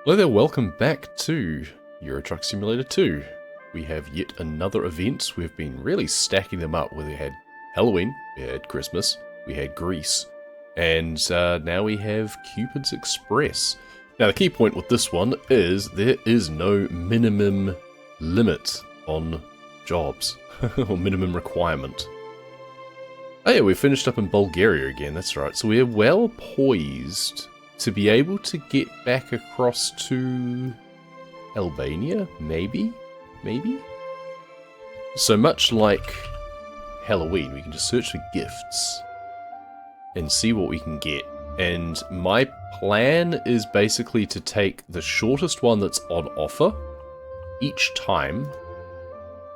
Hello there, welcome back to Euro Truck Simulator 2. We have yet another event. We've been really stacking them up where we had Halloween, we had Christmas, we had Greece, and now we have Cupid's Express. Now the key point with this one is there is no minimum limit on jobs, or minimum requirement. Oh yeah, we finished up in Bulgaria again, that's right. So we are well poised to be able to get back across to Albania, maybe? Maybe? So much like Halloween, we can just search for gifts and see what we can get. And my plan is basically to take the shortest one that's on offer each time,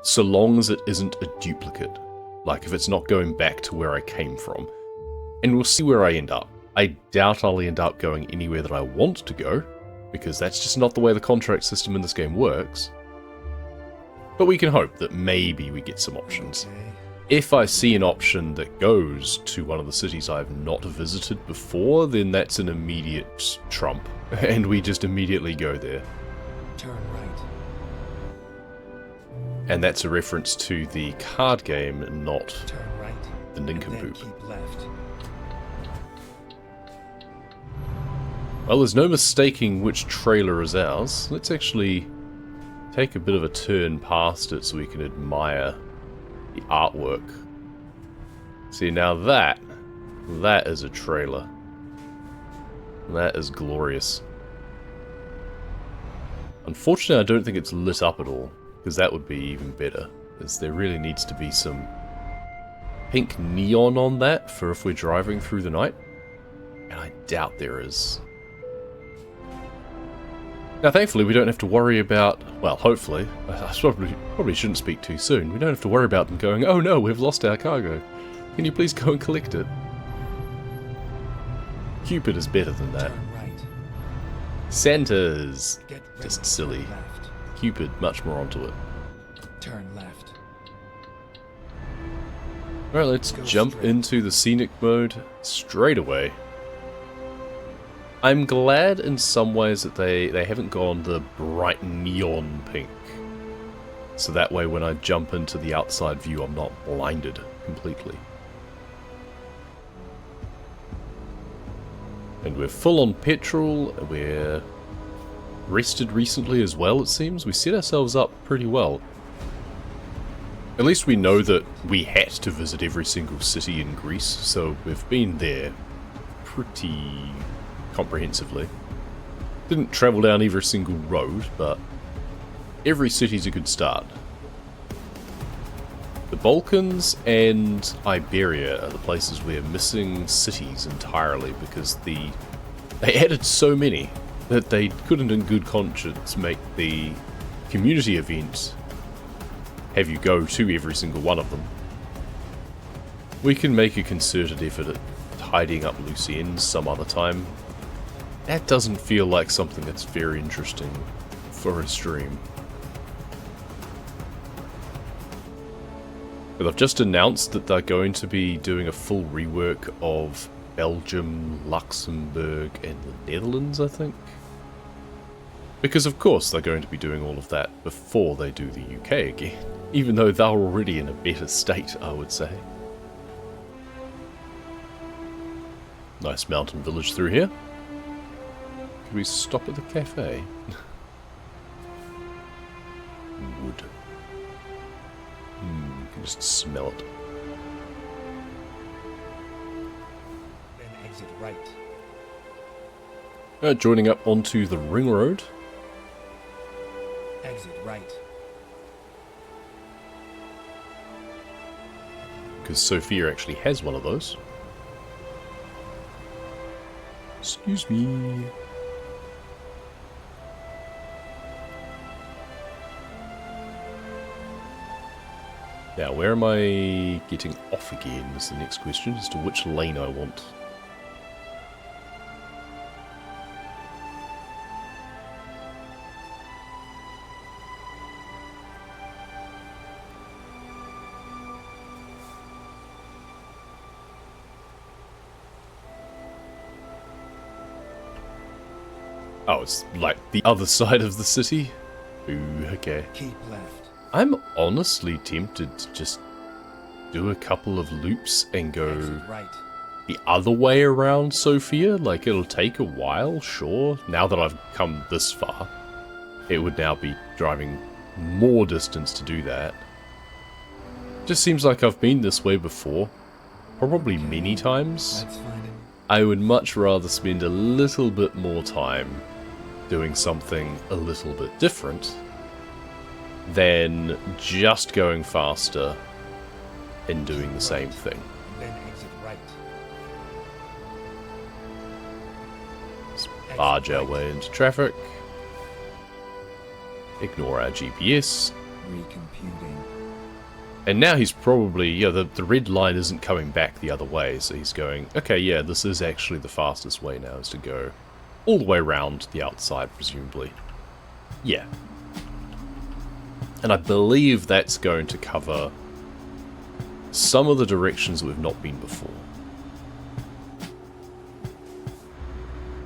so long as it isn't a duplicate. Like if it's not going back to where I came from. And we'll see where I end up. I doubt I'll end up going anywhere that I want to go, because that's just not the way the contract system in this game works. But we can hope that maybe we get some options. If I see an option that goes to one of the cities I've not visited before, then that's an immediate trump, and we just immediately go there. Turn right. And that's a reference to the card game, not Turn right. the nincompoop. Keep left. Well, there's no mistaking which trailer is ours. Let's actually take a bit of a turn past it so we can admire the artwork. See, now that is a trailer. That is glorious. Unfortunately, I don't think it's lit up at all, because that would be even better. Because there really needs to be some pink neon on that for if we're driving through the night. And I doubt there is. Now, thankfully, we don't have to worry about, well, hopefully, I probably shouldn't speak too soon, we don't have to worry about them going, oh no, we've lost our cargo. Can you please go and collect it? Cupid is better than that. Turn right. Santa's Get ready. just silly. Turn left. Cupid much more onto it. Turn left. Alright, let's Go jump straight. into the scenic mode straight away. I'm glad in some ways that they haven't gone the bright neon pink. So that way when I jump into the outside view I'm not blinded completely. And we're full on petrol, we're rested recently as well it seems. We set ourselves up pretty well. At least we know that we had to visit every single city in Greece, so we've been there pretty comprehensively. Didn't travel down every single road, but every city's a good start. The Balkans and Iberia are the places we're missing cities entirely because they added so many that they couldn't in good conscience make the community event have you go to every single one of them. We can make a concerted effort at tidying up loose ends some other time. That doesn't feel like something that's very interesting for a stream. But I've just announced that they're going to be doing a full rework of Belgium, Luxembourg, and the Netherlands, I think. Because of course they're going to be doing all of that before they do the UK again. Even though they're already in a better state, I would say. Nice mountain village through here. Could we stop at the cafe? Wood. You can just smell it. Then exit right. Joining up onto the ring road. Exit right. Because Sophia actually has one of those. Excuse me. Now, where am I getting off again is the next question, as to which lane I want. Oh, it's like the other side of the city? Ooh, okay. Keep left. I'm honestly tempted to just do a couple of loops and go Exit right. the other way around Sophia. Like, it'll take a while, sure. Now that I've come this far, it would now be driving more distance to do that. Just seems like I've been this way before. Probably many times. Let's find it. I would much rather spend a little bit more time doing something a little bit different than just going faster and doing the same thing. Then exit right. Let's barge our way into traffic. Ignore our GPS. Recomputing. And now he's probably, yeah, the red line isn't coming back the other way, so he's going, okay, yeah, this is actually the fastest way now, is to go all the way around the outside, presumably. Yeah. And I believe that's going to cover some of the directions we've not been before.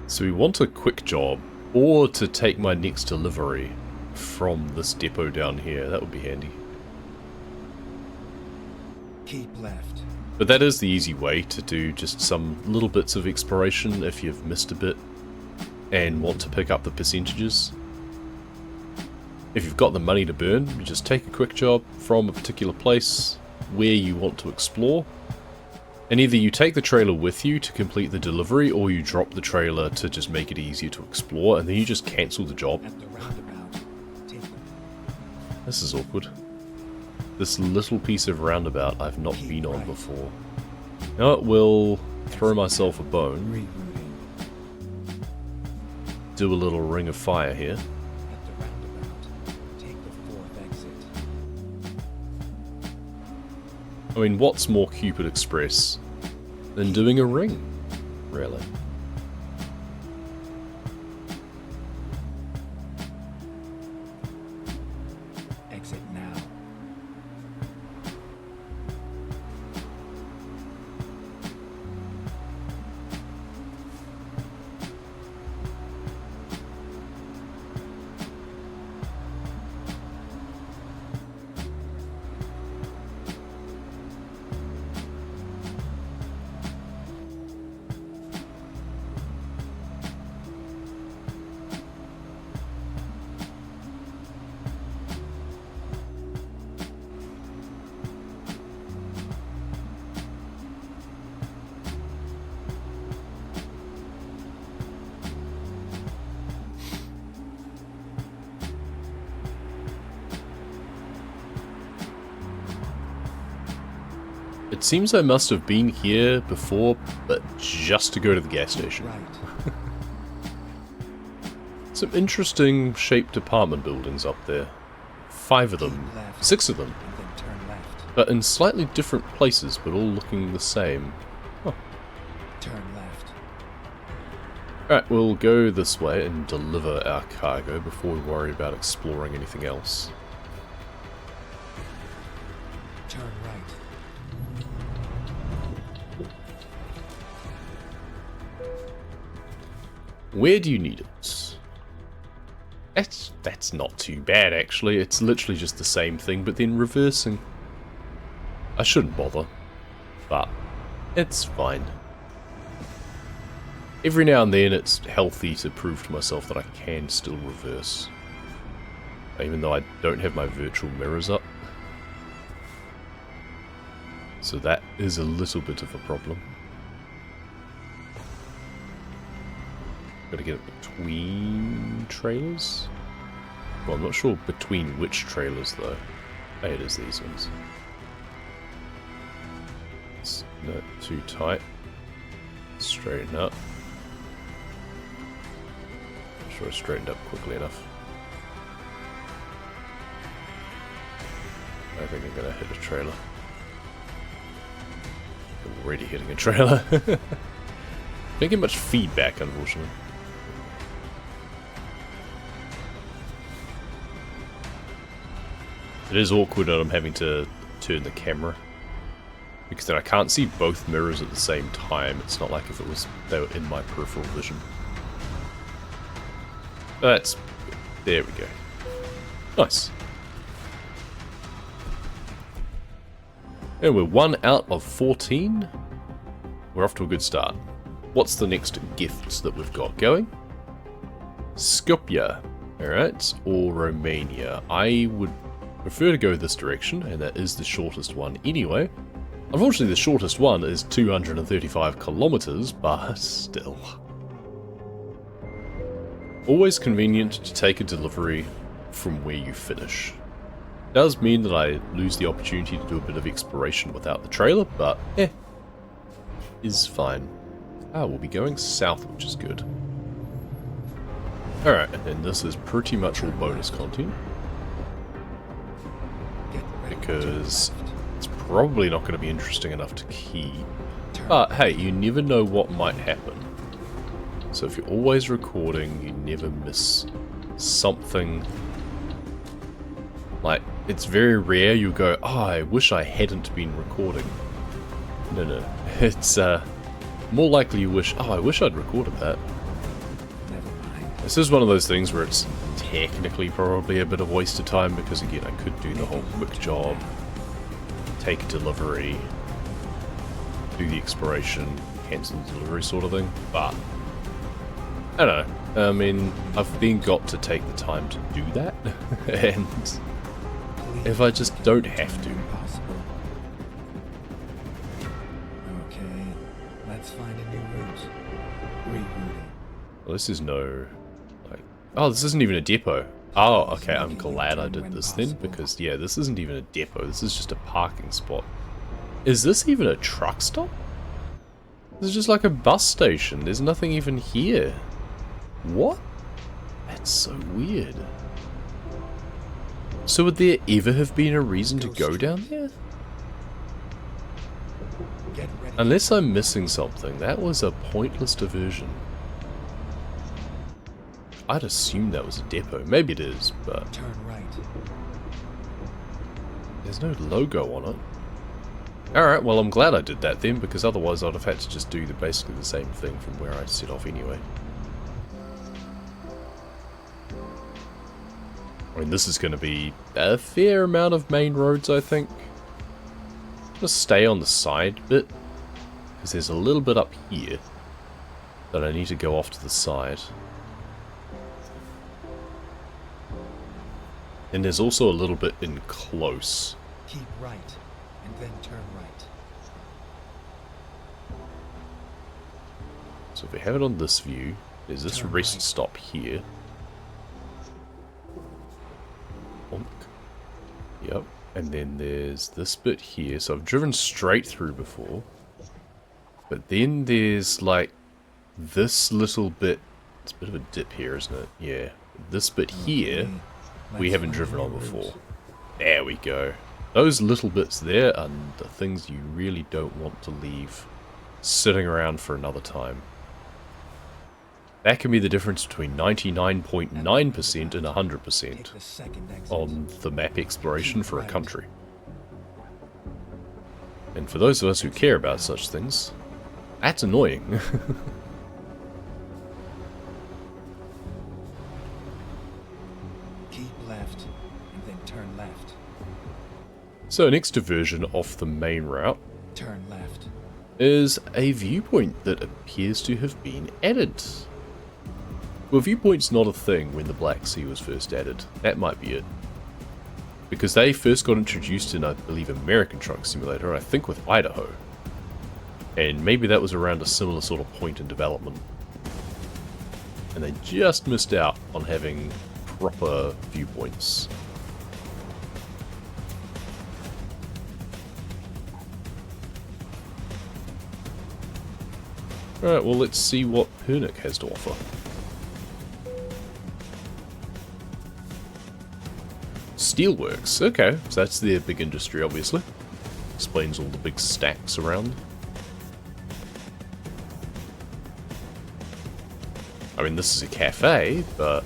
So we want a quick job, or to take my next delivery from this depot down here. That would be handy. Keep left. But that is the easy way to do just some little bits of exploration if you've missed a bit and want to pick up the percentages. If you've got the money to burn, you just take a quick job from a particular place where you want to explore, and either you take the trailer with you to complete the delivery, or you drop the trailer to just make it easier to explore, and then you just cancel the job. At the roundabout, take the This is awkward. This little piece of roundabout I've not been on before. Now it will throw myself a bone. rerouting. Do a little ring of fire here. At the roundabout, take the fourth exit. I mean, what's more Cupid Express than doing a ring? Really? Exit now. It seems I must have been here before, but just to go to the gas station. Right. Some interesting shaped apartment buildings up there. 5 of them. Keep left. 6 of them. And then turn left. But in slightly different places, but all looking the same. Huh. Turn left. Alright, we'll go this way and deliver our cargo before we worry about exploring anything else. Turn right. Where do you need it? That's not too bad, actually. It's literally just the same thing, but then reversing. I shouldn't bother, but it's fine. Every now and then it's healthy to prove to myself that I can still reverse. Even though I don't have my virtual mirrors up. So that is a little bit of a problem. Gotta get it between trailers? Well, I'm not sure between which trailers though. Oh, it is these ones. It's not too tight. Straighten up. Not sure I straightened up quickly enough. I think I'm gonna hit a trailer. Already hitting a trailer. Don't get much feedback, unfortunately. It is awkward that I'm having to turn the camera, because then I can't see both mirrors at the same time. It's not like if they were in my peripheral vision. That's... There we go. Nice. And we're 1 out of 14. We're off to a good start. What's the next gifts that we've got going? Skopje. Alright, or Romania. I would prefer to go this direction, and that is the shortest one anyway. Unfortunately, the shortest one is 235 kilometers, but still. Always convenient to take a delivery from where you finish. Does mean that I lose the opportunity to do a bit of exploration without the trailer, but is fine. Ah, we'll be going south, which is good. Alright, and this is pretty much all bonus content. Because it's probably not going to be interesting enough to keep. But hey, you never know what might happen. So if you're always recording, you never miss something. Like, it's very rare you go, oh, I wish I hadn't been recording. No. It's more likely you wish, oh, I wish I'd recorded that. This is one of those things where it's technically probably a bit of waste of time because, again, I could do the whole quick job, take a delivery, do the exploration, cancel the delivery sort of thing, but I don't know. I mean, I've then got to take the time to do that, and if I just don't have to. Okay, let's find a new route. Rerouting. Well, this is no... like, oh, this isn't even a depot. Oh, okay, I'm glad I did this then, because, yeah, this isn't even a depot. This is just a parking spot. Is this even a truck stop? This is just like a bus station. There's nothing even here. What? That's so weird. So would there ever have been a reason to go down there? Unless I'm missing something, that was a pointless diversion. I'd assume that was a depot. Maybe it is, but Turn right. there's no logo on it. Alright, well I'm glad I did that then, because otherwise I'd have had to just do basically the same thing from where I set off anyway. I mean, this is going to be a fair amount of main roads, I think. I'm going to stay on the side bit, because there's a little bit up here that I need to go off to the side. And there's also a little bit in close. Keep right, and then turn right. So if we have it on this view, there's this Turn rest right. stop here. Bonk. Yep. And then there's this bit here. So I've driven straight through before. But then there's like this little bit. It's a bit of a dip here, isn't it? Yeah. This bit here, Okay, we let's haven't find driven a on new before. route. There we go. Those little bits there are the things you really don't want to leave sitting around for another time. That can be the difference between 99.9% and 100% Take the second exit. on the map exploration for a country. And for those of us who care about such things, that's annoying. Keep left, and then turn left. So next diversion off the main route Turn left. is a viewpoint that appears to have been added. Well, viewpoint's not a thing when the Black Sea was first added. That might be it. Because they first got introduced in, I believe, American Truck Simulator, I think with Idaho. And maybe that was around a similar sort of point in development. And they just missed out on having proper viewpoints. Alright, well let's see what Pernick has to offer. Steelworks, okay, so that's their big industry obviously. Explains all the big stacks around. I mean, this is a cafe, but...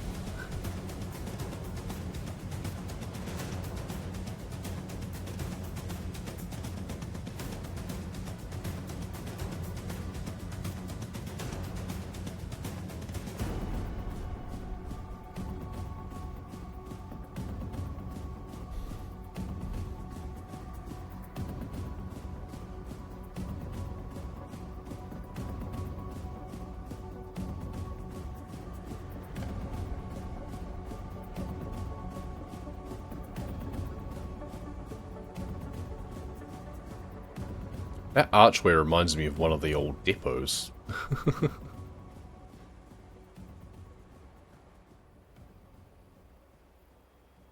That archway reminds me of one of the old depots.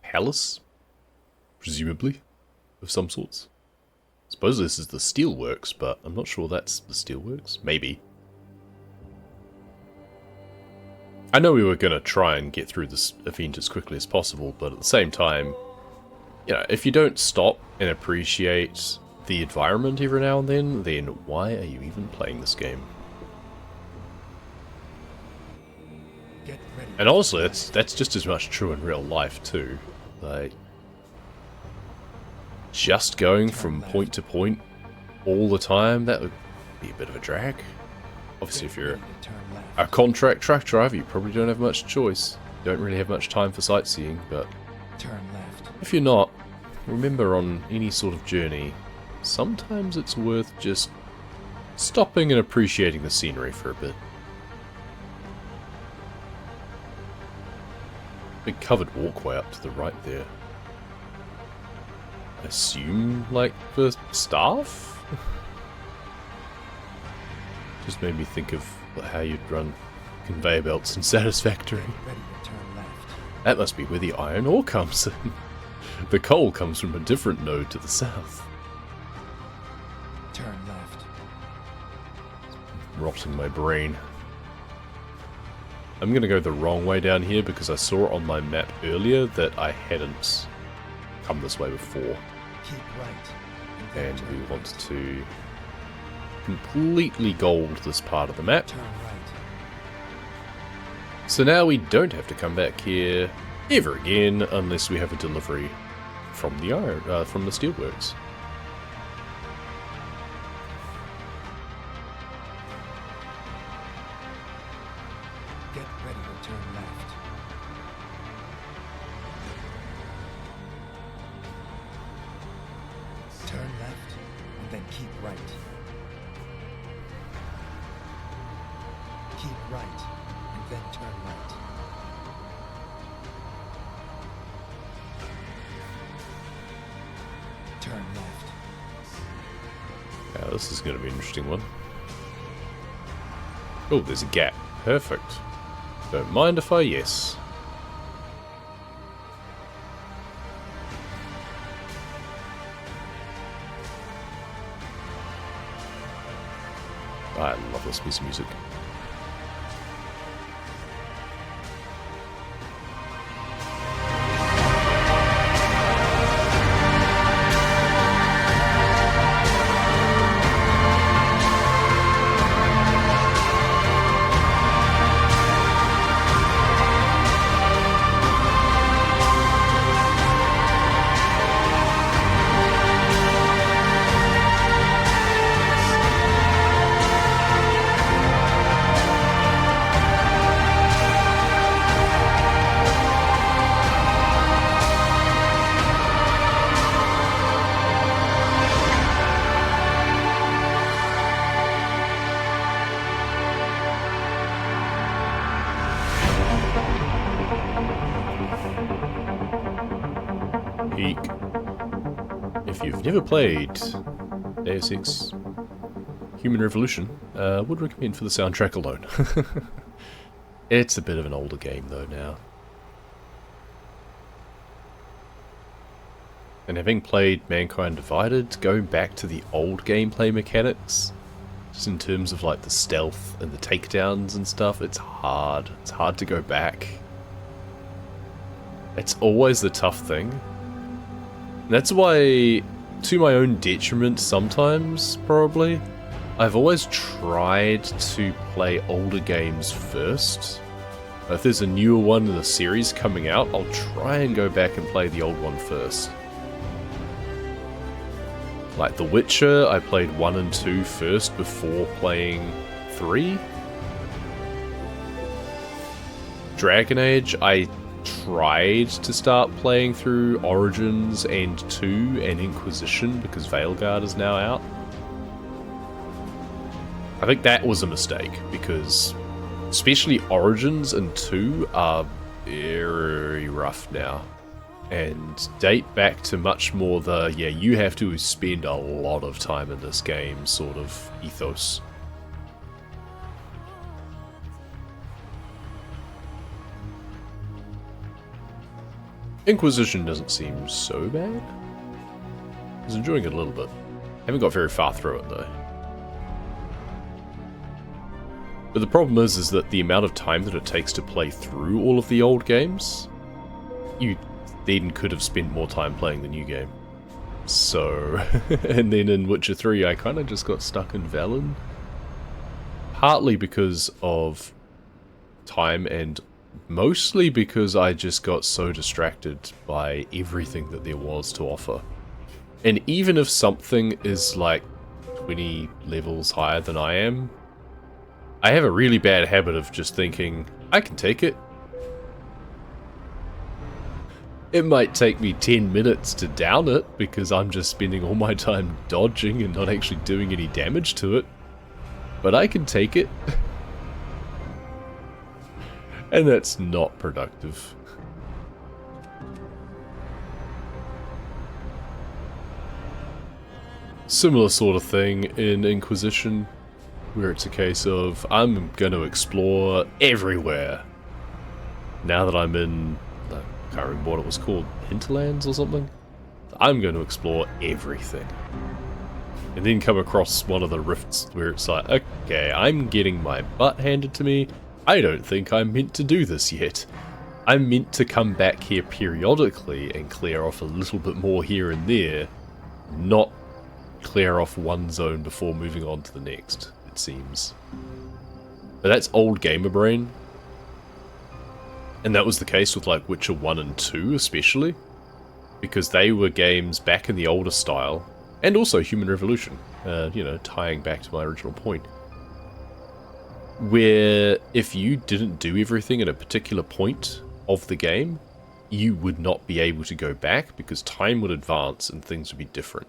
Palace? Presumably. Of some sorts. Suppose this is the steelworks, but I'm not sure that's the steelworks. Maybe. I know we were going to try and get through this event as quickly as possible, but at the same time, you know, if you don't stop and appreciate the environment every now and then why are you even playing this game? And honestly, that's just as much true in real life too. Like, just going from point to point all the time, that would be a bit of a drag. Obviously, if you're a contract truck driver, you probably don't have much choice. You don't really have much time for sightseeing, but if you're not, remember on any sort of journey, sometimes it's worth just stopping and appreciating the scenery for a bit. Big covered walkway up to the right there. I assume, like, for staff? Just made me think of how you'd run conveyor belts in Satisfactory. That must be where the iron ore comes in. The coal comes from a different node to the south. Turn left. Rotting my brain. I'm gonna go the wrong way down here because I saw on my map earlier that I hadn't come this way before. Keep right. And we want to completely gold this part of the map. Turn right. So now we don't have to come back here ever again unless we have a delivery from the from the steelworks. Get ready to turn left. Turn left, and then keep right. Keep right, and then turn right. Turn left. Yeah, this is going to be an interesting one. Oh, there's a gap. Perfect. Don't mind if I yes. I love this piece of music. If you've never played Deus Ex Human Revolution, would recommend for the soundtrack alone. It's a bit of an older game though now. And having played Mankind Divided, going back to the old gameplay mechanics, just in terms of like the stealth and the takedowns and stuff, it's hard. It's hard to go back. It's always the tough thing. That's why, to my own detriment sometimes, probably, I've always tried to play older games first. If there's a newer one in the series coming out, I'll try and go back and play the old one first. Like The Witcher, I played 1 and 2 first before playing 3. Dragon Age, I tried to start playing through Origins and 2 and Inquisition because Veilguard is now out. I think that was a mistake because especially Origins and 2 are very rough now. and date back to much more the, yeah, you have to spend a lot of time in this game sort of ethos. Inquisition doesn't seem so bad. I was enjoying it a little bit. Haven't got very far through it though. But the problem is that the amount of time that it takes to play through all of the old games, you then could have spent more time playing the new game. So, and then in Witcher 3 I kind of just got stuck in Valen. Partly because of time and mostly because I just got so distracted by everything that there was to offer. And even if something is like 20 levels higher than I am, I have a really bad habit of just thinking, I can take it. It might take me 10 minutes to down it because I'm just spending all my time dodging and not actually doing any damage to it. But I can take it. And that's not productive. Similar sort of thing in Inquisition, where it's a case of, I'm going to explore everywhere. Now that I'm in, I can't remember what it was called, Hinterlands or something? I'm going to explore everything. And then come across one of the rifts where it's like, okay, I'm getting my butt handed to me. I don't think I'm meant to do this yet. I'm meant to come back here periodically and clear off a little bit more here and there, not clear off one zone before moving on to the next, it seems. But that's old gamer brain. And that was the case with like Witcher 1 and 2 especially, because they were games back in the older style, and also Human Revolution, you know, tying back to my original point, where if you didn't do everything at a particular point of the game, you would not be able to go back because time would advance and things would be different.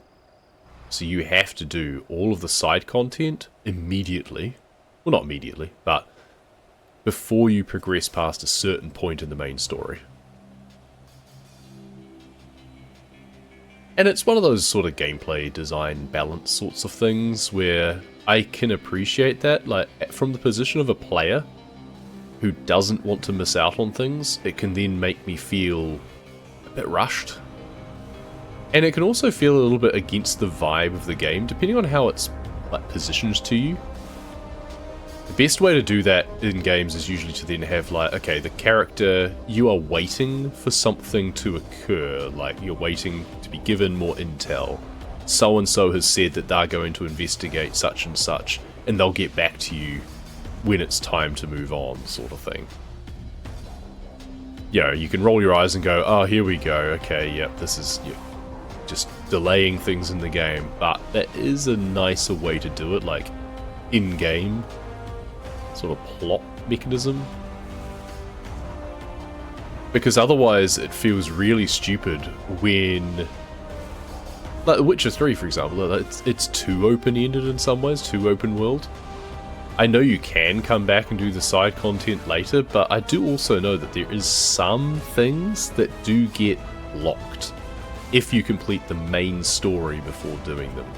So you have to do all of the side content immediately. Well, not immediately, but before you progress past a certain point in the main story. And it's one of those sort of gameplay design balance sorts of things where I can appreciate that, like, from the position of a player who doesn't want to miss out on things, it can then make me feel a bit rushed. And it can also feel a little bit against the vibe of the game, depending on how it's like positioned to you. The best way to do that in games is usually to then have like, okay, the character, you are waiting for something to occur, like you're waiting to be given more intel. So-and-so has said that they're going to investigate such and such, and they'll get back to you when it's time to move on, sort of thing. You know, you can roll your eyes and go, oh, here we go, okay, yep, this is just delaying things in the game, but that is a nicer way to do it, like, in-game sort of plot mechanism. Because otherwise it feels really stupid when, like Witcher 3 for example, it's too open-ended in some ways, too open world. I know you can come back and do the side content later, but I do also know that there is some things that do get locked if you complete the main story before doing them.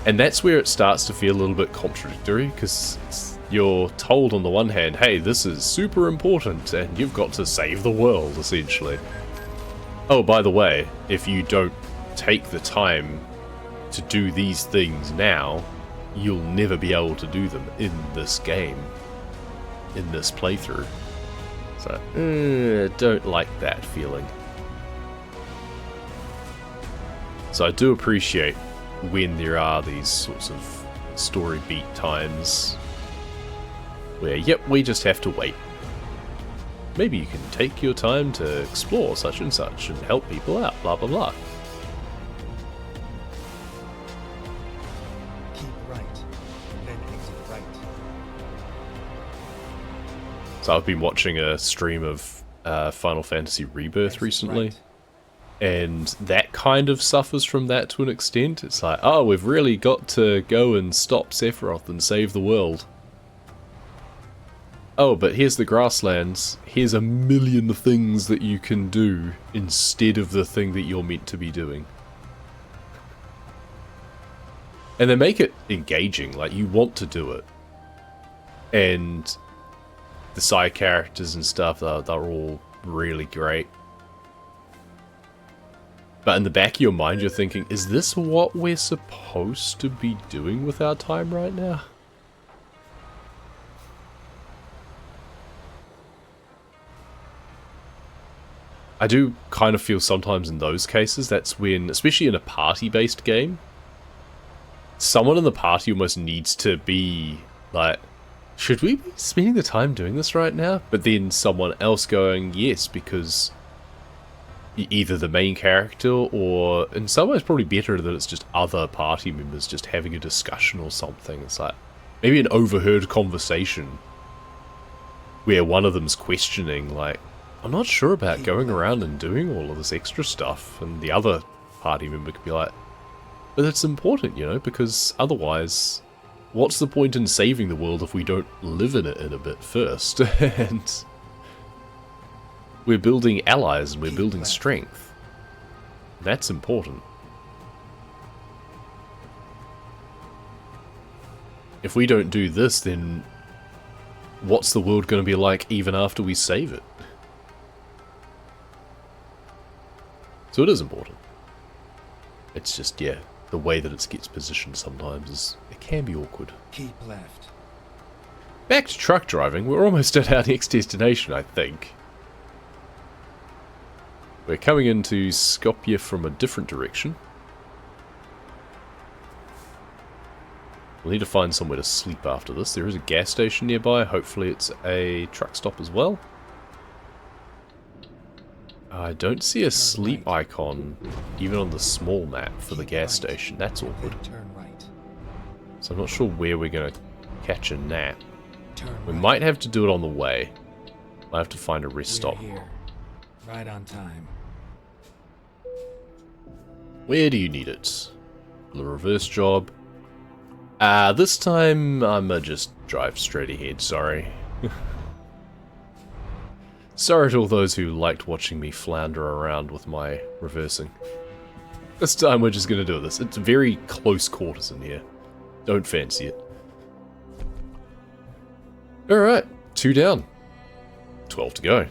And that's where it starts to feel a little bit contradictory, because you're told on the one hand, hey, this is super important, and you've got to save the world, essentially. Oh, by the way, if you don't take the time to do these things now, you'll never be able to do them in this game, in this playthrough. So, don't like that feeling. So I do appreciate when there are these sorts of story beat times where, yep, we just have to wait. Maybe you can take your time to explore such and such and help people out, blah blah blah. Keep right, then exit right. So I've been watching a stream of Final Fantasy Rebirth Exit recently. right. And that kind of suffers from that to an extent. It's like, oh, we've really got to go and stop Sephiroth and save the world. oh, but here's the grasslands. Here's a million things that you can do instead of the thing that you're meant to be doing. And they make it engaging, like you want to do it. And the side characters and stuff, they're all really great. But in the back of your mind, you're thinking, is this what we're supposed to be doing with our time right now? I do kind of feel sometimes in those cases, that's when, especially in a party-based game, someone in the party almost needs to be like, should we be spending the time doing this right now? But then someone else going, yes, because either the main character or, in some ways, probably better that it's just other party members just having a discussion or something. It's like maybe an overheard conversation where one of them's questioning, like, I'm not sure about going around and doing all of this extra stuff, and the other party member could be like, but it's important, you know, because otherwise, what's the point in saving the world if we don't live in it in a bit first? And we're building allies and we're building strength. That's important. If we don't do this, then what's the world going to be like even after we save it? So it is important. It's just, yeah, the way that it gets positioned sometimes is, it can be awkward. Keep left. Back to truck driving, we're almost at our next destination, I think. We're coming into Skopje from a different direction. We'll need to find somewhere to sleep after this. There is a gas station nearby, hopefully it's a truck stop as well. I don't see a sleep icon, even on the small map for the gas station. That's awkward. So I'm not sure where we're going to catch a nap. We might have to do it on the way. Might have to find a rest stop. Right on time. Where do you need it? The reverse job. This time I'ma just drive straight ahead, sorry. Sorry to all those who liked watching me flounder around with my reversing. This time we're just gonna do this. It's very close quarters in here. Don't fancy it. Alright, 2 down. 12 to go.